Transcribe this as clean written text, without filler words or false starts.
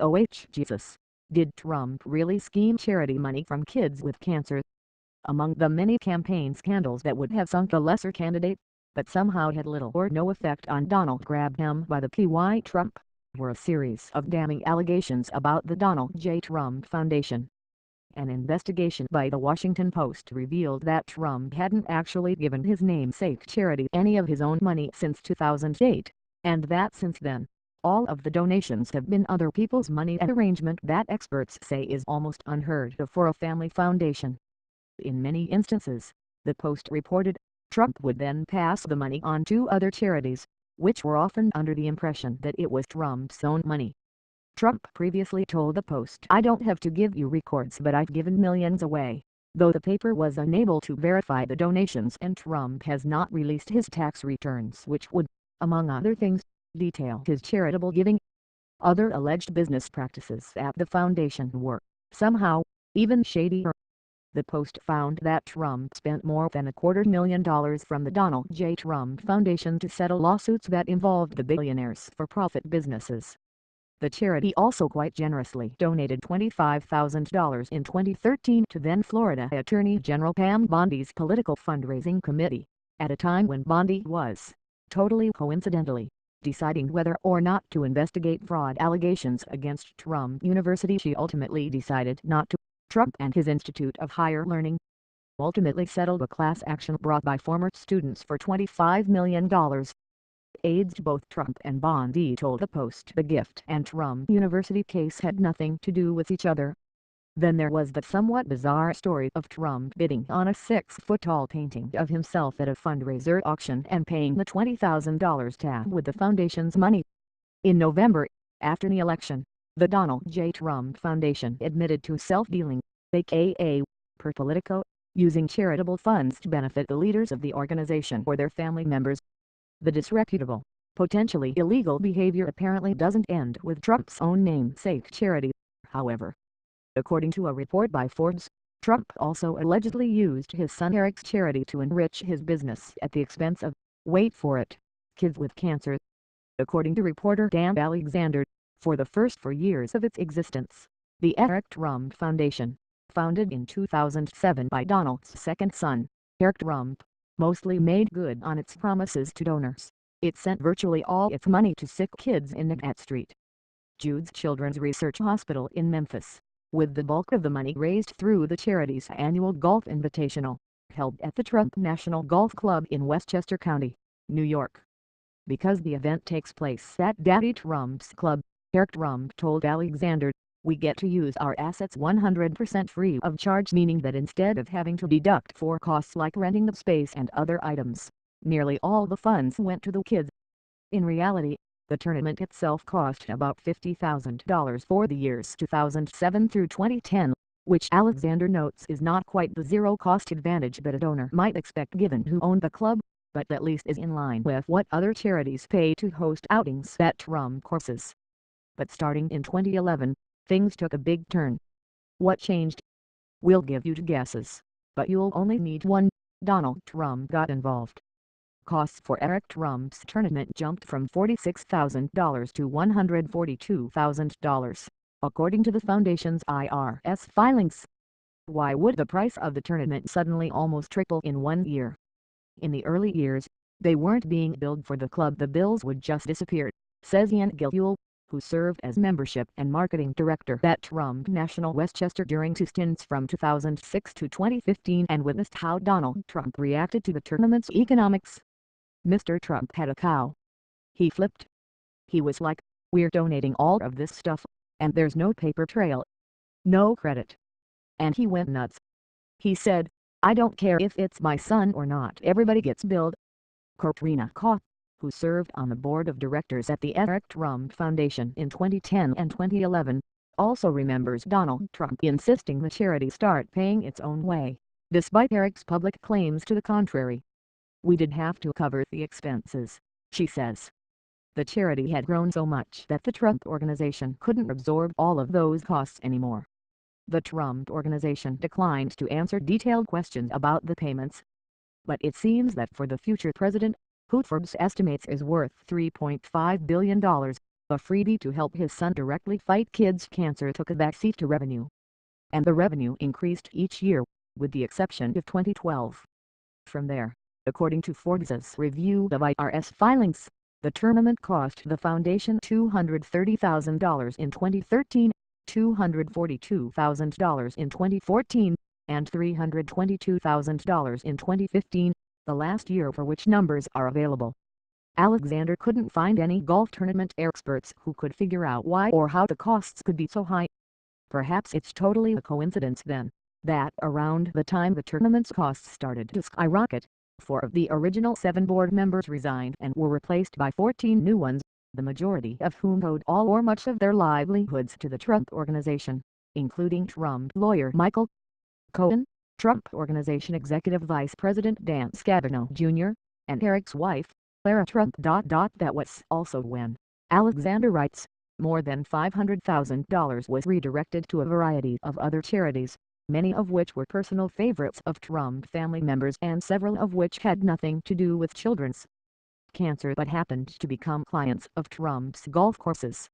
Oh Jesus! Did Trump really scheme charity money from kids with cancer? Among the many campaign scandals that would have sunk a lesser candidate, but somehow had little or no effect on Donald grabbed him by the PY Trump, were a series of damning allegations about the Donald J. Trump Foundation. An investigation by the Washington Post revealed that Trump hadn't actually given his namesake charity any of his own money since 2008, and that since then, all of the donations have been other people's money, an arrangement that experts say is almost unheard of for a family foundation. In many instances, the Post reported, Trump would then pass the money on to other charities, which were often under the impression that it was Trump's own money. Trump previously told the Post, "I don't have to give you records, but I've given millions away," though the paper was unable to verify the donations, and Trump has not released his tax returns, which would, among other things, detail his charitable giving. Other alleged business practices at the foundation were, somehow, even shadier. The Post found that Trump spent more than $250,000 from the Donald J. Trump Foundation to settle lawsuits that involved the billionaire's for-profit businesses. The charity also quite generously donated $25,000 in 2013 to then Florida Attorney General Pam Bondi's political fundraising committee, at a time when Bondi was, totally coincidentally, deciding whether or not to investigate fraud allegations against Trump University. She ultimately decided not to. Trump and his Institute of Higher Learning ultimately settled a class action brought by former students for $25 million. Aides to both Trump and Bondi told the Post the gift and Trump University case had nothing to do with each other. Then there was the somewhat bizarre story of Trump bidding on a 6-foot-tall painting of himself at a fundraiser auction and paying the $20,000 tab with the foundation's money. In November, after the election, the Donald J. Trump Foundation admitted to self-dealing, aka, per Politico, using charitable funds to benefit the leaders of the organization or their family members. The disreputable, potentially illegal behavior apparently doesn't end with Trump's own namesake charity, however. According to a report by Forbes, Trump also allegedly used his son Eric's charity to enrich his business at the expense of, wait for it, kids with cancer. According to reporter Dan Alexander, for the first 4 years of its existence, the Eric Trump Foundation, founded in 2007 by Donald's second son, Eric Trump, mostly made good on its promises to donors. It sent virtually all its money to sick kids in Nugget Street, Jude's Children's Research Hospital in Memphis, with the bulk of the money raised through the charity's annual golf invitational, held at the Trump National Golf Club in Westchester County, New York. Because the event takes place at Daddy Trump's club, Eric Trump told Alexander, "We get to use our assets 100% free of charge," meaning that instead of having to deduct for costs like renting the space and other items, nearly all the funds went to the kids. In reality, the tournament itself cost about $50,000 for the years 2007 through 2010, which Alexander notes is not quite the zero-cost advantage that a donor might expect given who owned the club, but at least is in line with what other charities pay to host outings at Trump courses. But starting in 2011, things took a big turn. What changed? We'll give you two guesses, but you'll only need one. Donald Trump got involved. Costs for Eric Trump's tournament jumped from $46,000 to $142,000, according to the foundation's IRS filings. Why would the price of the tournament suddenly almost triple in 1 year? In the early years, they weren't being billed for the club. The bills would just disappear, says Ian Gilhuel, who served as membership and marketing director at Trump National Westchester during 2 stints from 2006 to 2015 and witnessed how Donald Trump reacted to the tournament's economics. Mr. Trump had a cow. He flipped. He was like, "We're donating all of this stuff, and there's no paper trail. No credit." And he went nuts. He said, "I don't care if it's my son or not, everybody gets billed." Katrina Koff, who served on the board of directors at the Eric Trump Foundation in 2010 and 2011, also remembers Donald Trump insisting the charity start paying its own way, despite Eric's public claims to the contrary. "We did have to cover the expenses," she says. The charity had grown so much that the Trump Organization couldn't absorb all of those costs anymore. The Trump Organization declined to answer detailed questions about the payments. But it seems that for the future president, who Forbes estimates is worth $3.5 billion, A freebie to help his son directly fight kids' cancer took a backseat to revenue. And the revenue increased each year, with the exception of 2012. From there, according to Forbes's review of IRS filings, the tournament cost the foundation $230,000 in 2013, $242,000 in 2014, and $322,000 in 2015, the last year for which numbers are available. Alexander couldn't find any golf tournament experts who could figure out why or how the costs could be so high. Perhaps it's totally a coincidence then, that around the time the tournament's costs started to skyrocket, 4 of the original 7 board members resigned and were replaced by 14 new ones, the majority of whom owed all or much of their livelihoods to the Trump Organization, including Trump lawyer Michael Cohen, Trump Organization Executive Vice President Dan Scavino Jr., and Eric's wife, Clara Trump. That was also when, Alexander writes, more than $500,000 was redirected to a variety of other charities, many of which were personal favorites of Trump family members and several of which had nothing to do with children's cancer but happened to become clients of Trump's golf courses.